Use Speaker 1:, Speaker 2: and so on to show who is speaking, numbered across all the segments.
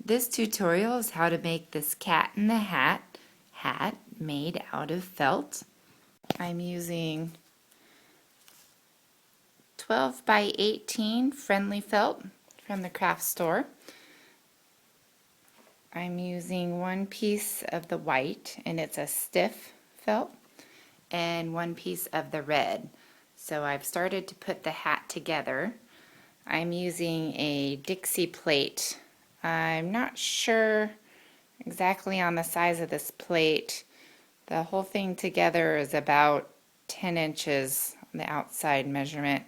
Speaker 1: This tutorial is how to make this cat in the hat made out of felt. I'm using 12 by 18 friendly felt from the craft store. I'm using one piece of the white, and it's a stiff felt, and one piece of the red. So I've started to put the hat together. I'm using a Dixie plate. I'm not sure exactly on the size of this plate. The whole thing together is about 10 inches on the outside measurement.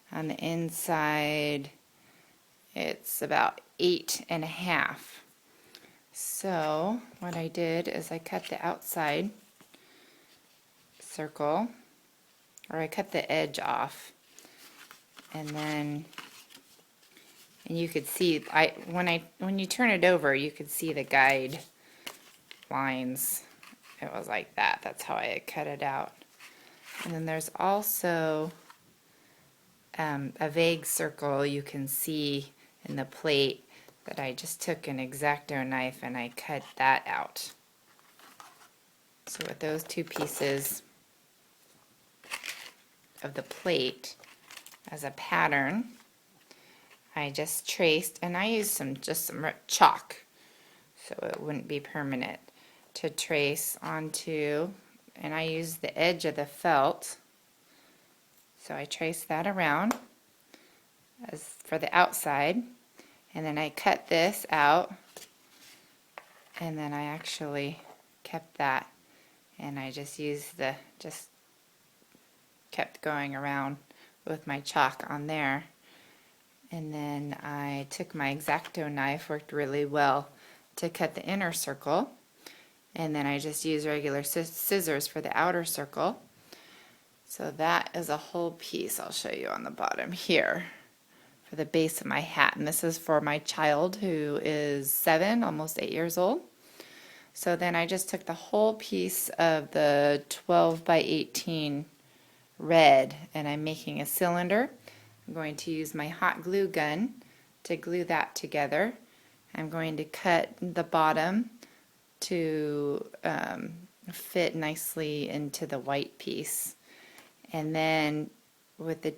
Speaker 1: On the inside, it's about 8.5. So what I did is I cut the outside circle, or I cut the edge off, and then you could see when you turn it over, you could see the guide lines. It was like that. That's how I had cut it out. And then there's also a vague circle you can see in the plate that I just took an X-Acto knife and I cut that out. So with those two pieces of the plate as a pattern, I just traced, and I used some chalk so it wouldn't be permanent, to trace onto, and I used the edge of the felt, so I traced that around as for the outside, and then I cut this out, and then I actually kept that, and I just kept going around with my chalk on there. And then I took my X-Acto knife, worked really well to cut the inner circle, and then I just used regular scissors for the outer circle. So that is a whole piece I'll show you on the bottom here for the base of my hat, and this is for my child who is 7, almost 8 years old. So then I just took the whole piece of the 12 by 18 red, and I'm making a cylinder. I'm going to use my hot glue gun to glue that together. I'm going to cut the bottom to fit nicely into the white piece. And then with the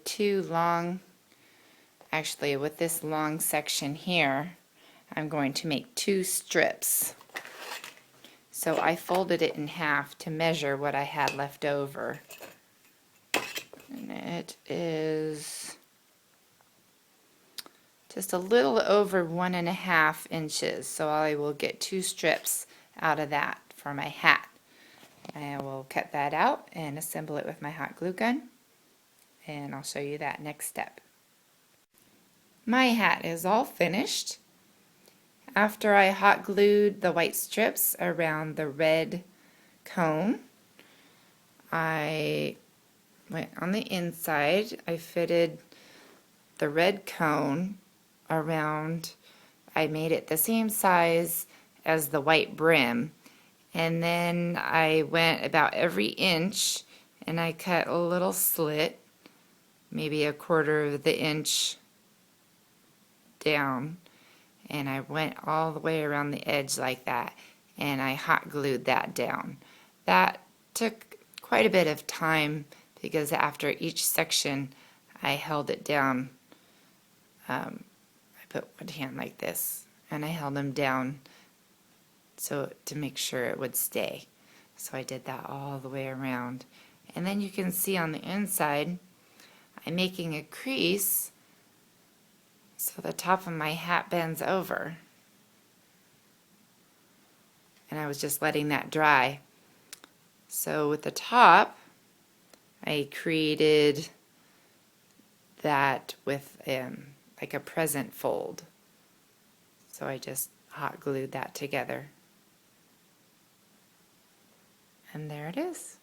Speaker 1: with this long section here, I'm going to make 2 strips. So I folded it in half to measure what I had left over. And it is just a little over 1.5 inches, so I will get 2 strips out of that for my hat. I will cut that out and assemble it with my hot glue gun, and I'll show you that next step. My hat is all finished. After I hot glued the white strips around the red cone, I went on the inside. I fitted the red cone around. I made it the same size as the white brim, and then I went about every inch and I cut a little slit, maybe 1/4 of the inch down, and I went all the way around the edge like that, and I hot glued that down. That took quite a bit of time because after each section I held it down. I put one hand like this and I held them down so to make sure it would stay. So I did that all the way around. And then you can see on the inside I'm making a crease so the top of my hat bends over. And I was just letting that dry. So with the top, I created that with like a present fold. So I just hot glued that together. And there it is.